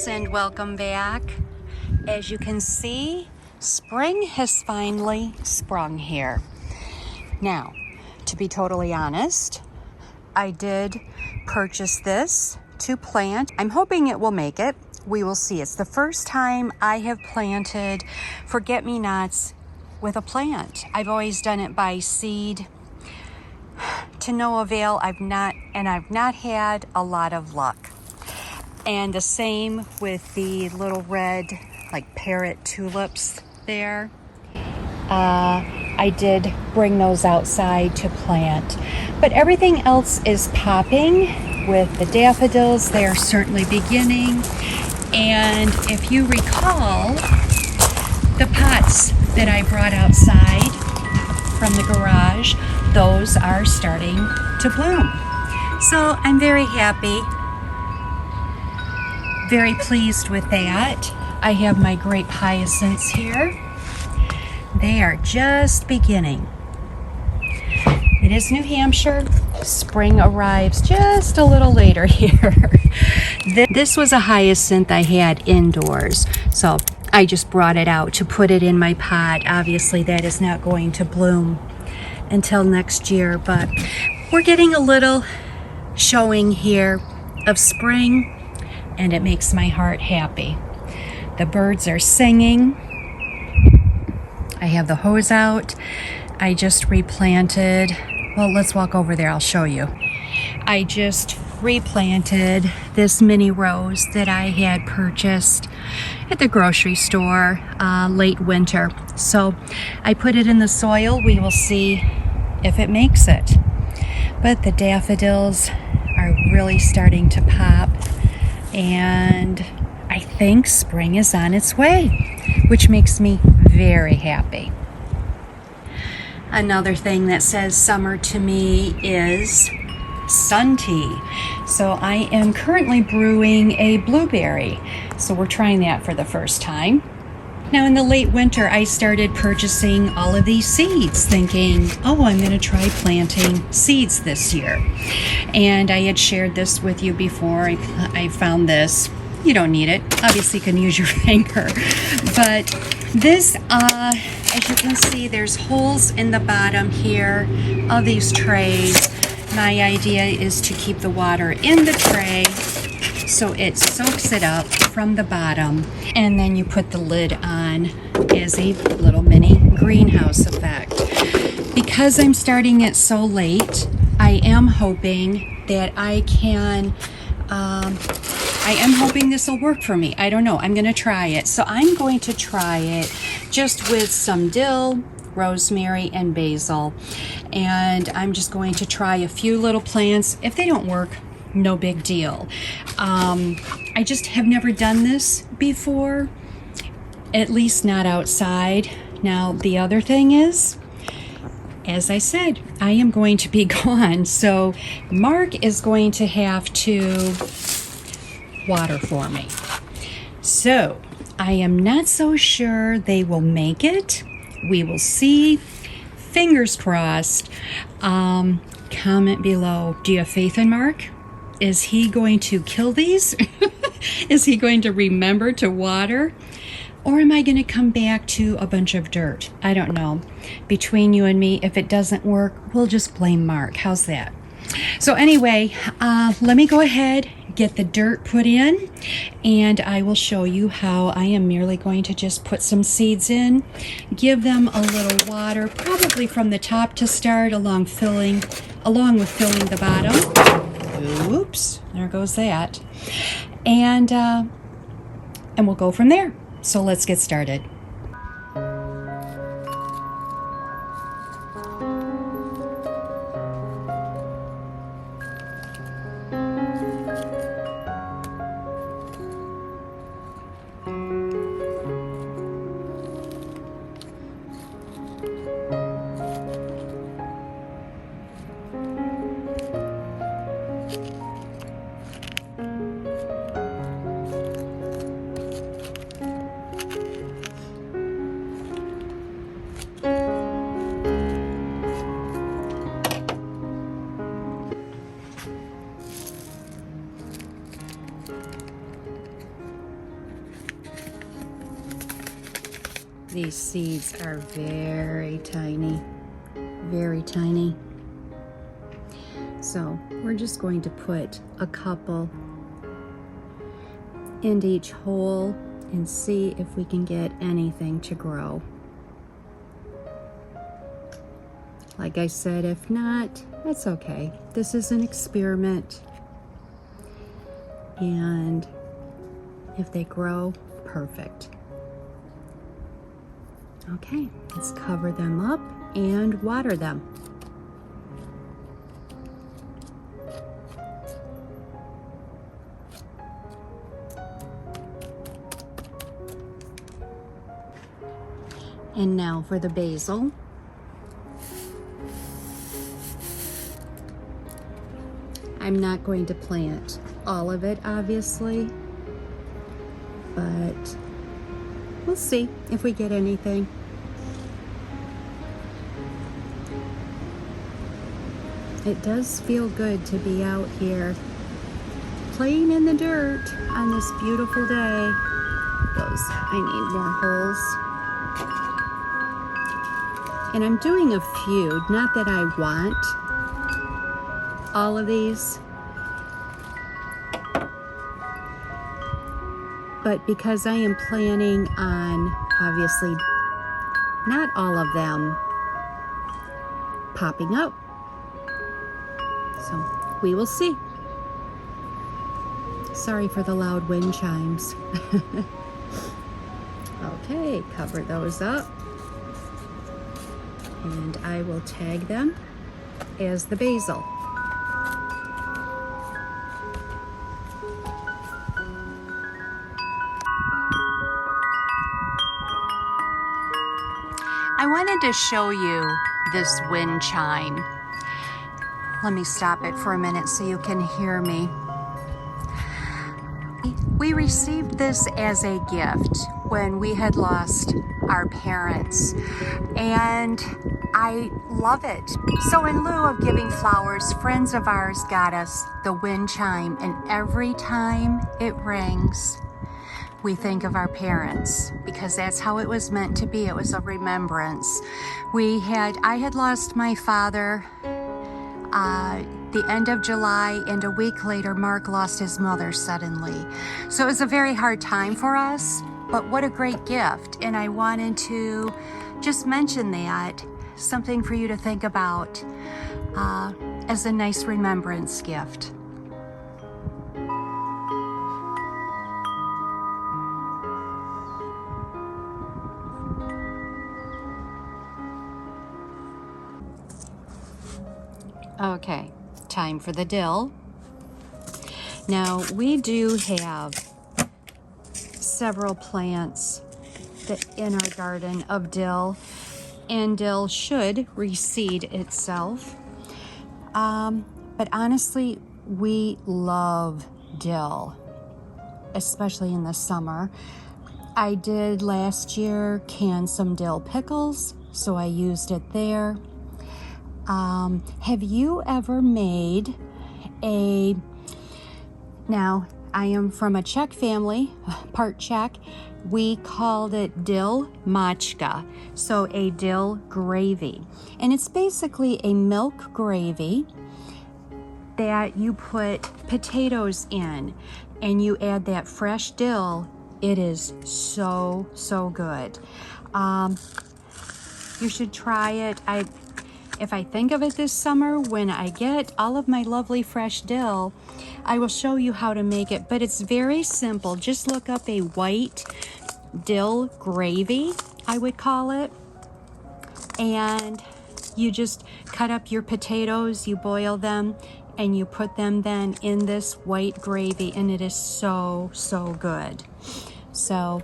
friends, and welcome back. As you can see, spring has finally sprung here. Now, to be totally honest, I did purchase this to plant. I'm hoping it will make it. We will see. It's the first time I have planted forget-me-nots with a plant. I've always done it by seed. To no avail. I've not had a lot of luck. And the same with the little red, like parrot tulips there. I did bring those outside to plant. But everything else is popping with the daffodils. They are certainly beginning. And if you recall, the pots that I brought outside from the garage, those are starting to bloom. So I'm very happy. Very pleased with that. I have my grape hyacinths here. They are just beginning. It is New Hampshire. Spring arrives just a little later here. This was a hyacinth I had indoors, so I just brought it out to put it in my pot. Obviously that is not going to bloom until next year, but we're getting a little showing here of spring, and it makes my heart happy. The birds are singing. I have the hose out. I just replanted. Well, let's walk over there. I'll show you. I just replanted this mini rose that I had purchased at the grocery store late winter. So I put it in the soil. We will see if it makes it. But the daffodils are really starting to pop. And I think spring is on its way, which makes me very happy. Another thing that says summer to me is sun tea. So I am currently brewing a blueberry. So we're trying that for the first time. Now in the late winter, I started purchasing all of these seeds, thinking, oh, I'm going to try planting seeds this year. And I had shared this with you before. I found this. You don't need it. Obviously, you can use your finger. But this, as you can see, there's holes in the bottom here of these trays. My idea is to keep the water in the tray so it soaks it up from the bottom, and then you put the lid on as a little mini greenhouse effect. Because I'm starting it so late, I am hoping that I am hoping this will work for me. I don't know. I'm going to try it. So I'm going to try it just with some dill, rosemary, and basil. And I'm just going to try a few little plants. If they don't work, no big deal. I just have never done this before, at least not outside. Now, the other thing is, as I said, I am going to be gone. So Mark is going to have to water for me. So I am not so sure they will make it. We will see. Fingers crossed. Comment below. Do you have faith in Mark? Is he going to kill these? Is he going to remember to water? Or am I going to come back to a bunch of dirt? I don't know. Between you and me, if it doesn't work, we'll just blame Mark. How's that? So anyway, let me go ahead, get the dirt put in, and I will show you how I am merely going to just put some seeds in, give them a little water, probably from the top to start, along with filling the bottom. Oops, there goes that. And we'll go from there. So let's get started. These seeds are very tiny, very tiny. So we're just going to put a couple in each hole and see if we can get anything to grow. Like I said, if not, that's okay. This is an experiment. And if they grow, perfect. Okay, let's cover them up and water them. And now for the basil. I'm not going to plant all of it, obviously, but we'll see if we get anything. It does feel good to be out here playing in the dirt on this beautiful day. I need more holes. And I'm doing a few, not that I want all of these, but because I am planning on, obviously, not all of them popping up. So we will see. Sorry for the loud wind chimes. Okay, cover those up. And I will tag them as the basil. I wanted to show you this wind chime. Let me stop it for a minute so you can hear me. We received this as a gift when we had lost our parents, and I love it. So in lieu of giving flowers, friends of ours got us the wind chime, and every time it rings, we think of our parents, because that's how it was meant to be. It was a remembrance. I had lost my father the end of July, and a week later, Mark lost his mother suddenly. So it was a very hard time for us, but what a great gift. And I wanted to just mention that, something for you to think about as a nice remembrance gift. Okay, time for the dill. Now, we do have several plants in our garden of dill, and dill should reseed itself. But honestly, we love dill, especially in the summer. I did last year can some dill pickles, so I used it there. Have you ever made now I am from a Czech family, part Czech. We called it dill mačka, so a dill gravy. And it's basically a milk gravy that you put potatoes in, and you add that fresh dill. It is so, so good. You should try it. If I think of it this summer, when I get all of my lovely fresh dill, I will show you how to make it, but it's very simple. Just look up a white dill gravy, I would call it, and you just cut up your potatoes, you boil them, and you put them then in this white gravy, and it is so, so good. So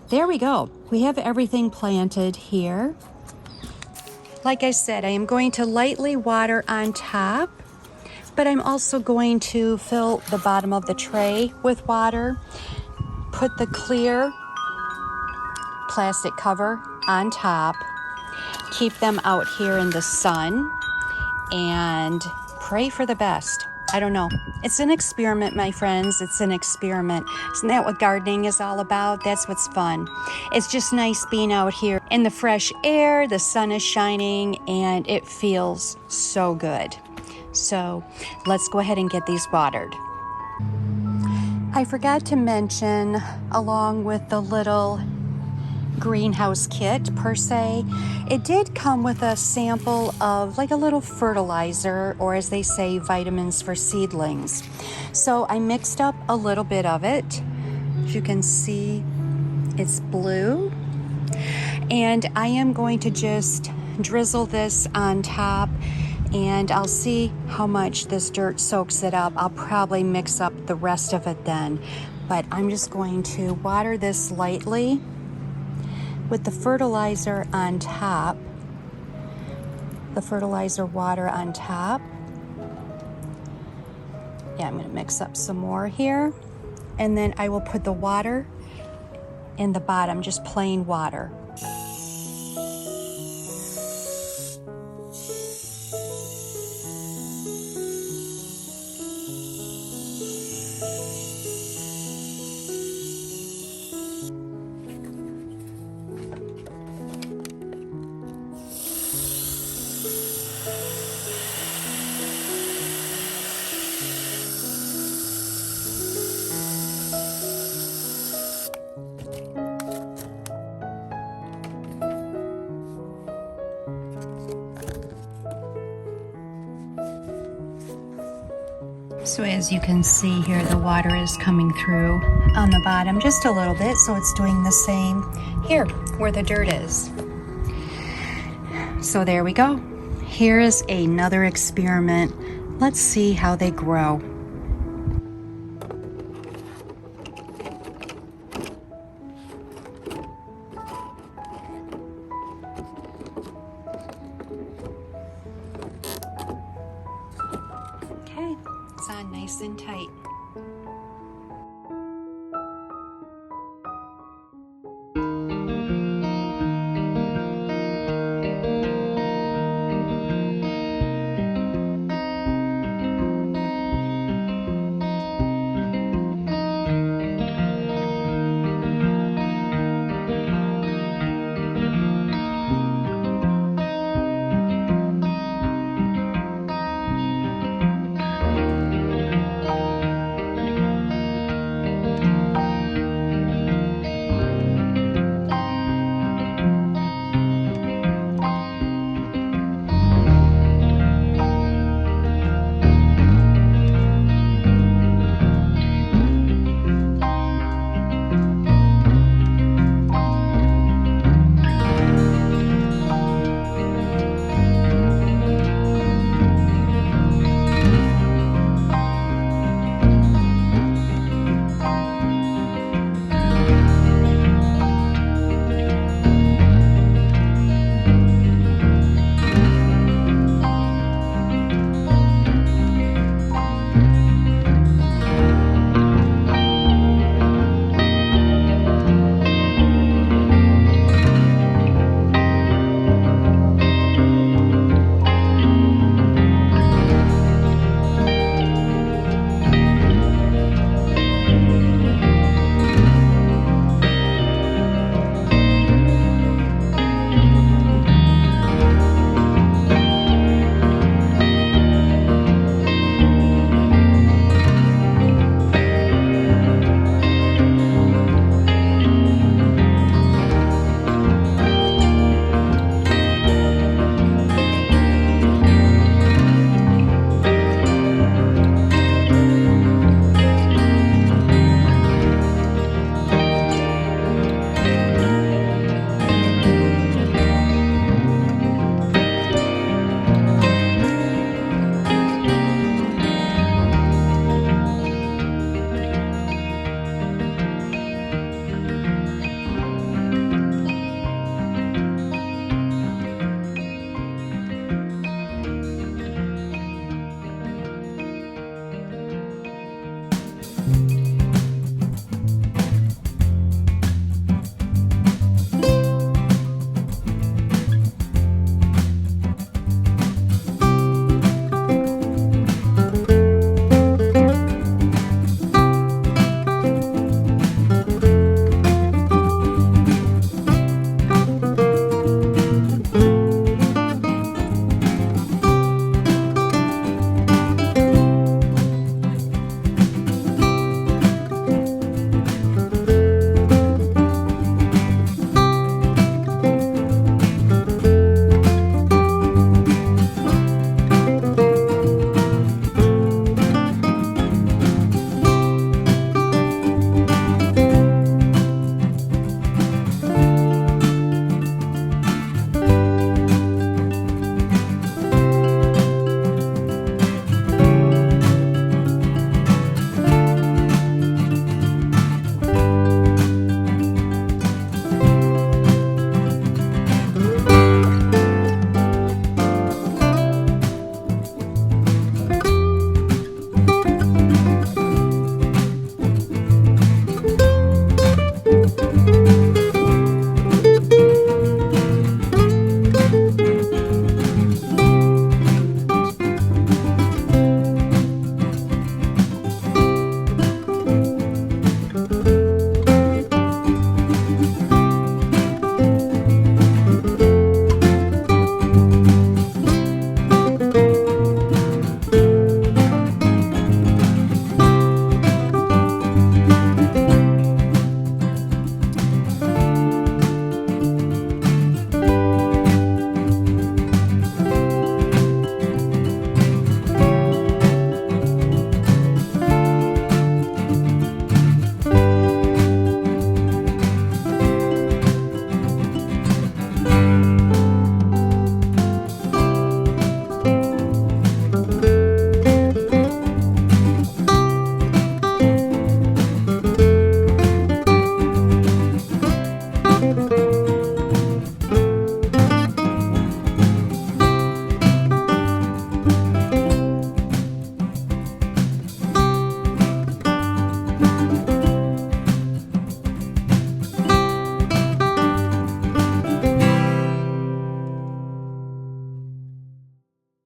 there we go. We have everything planted here. Like I said, I am going to lightly water on top, but I'm also going to fill the bottom of the tray with water, put the clear plastic cover on top, keep them out here in the sun, and pray for the best. I don't know. It's an experiment, my friends. It's an experiment. Isn't that what gardening is all about? That's what's fun. It's just nice being out here in the fresh air. The sun is shining and it feels so good. So let's go ahead and get these watered. I forgot to mention, along with the little greenhouse kit per se, it did come with a sample of like a little fertilizer, or as they say, vitamins for seedlings. So I mixed up a little bit of it. As you can see, it's blue, and I am going to just drizzle this on top, and I'll see how much this dirt soaks it up. I'll probably mix up the rest of it then, but I'm just going to water this lightly with the fertilizer on top, the fertilizer water on top. Yeah, I'm gonna mix up some more here. And then I will put the water in the bottom, just plain water. So as you can see here, the water is coming through on the bottom just a little bit, so it's doing the same here where the dirt is. So there we go. Here is another experiment. Let's see how they grow. Okay, it's on nice and tight.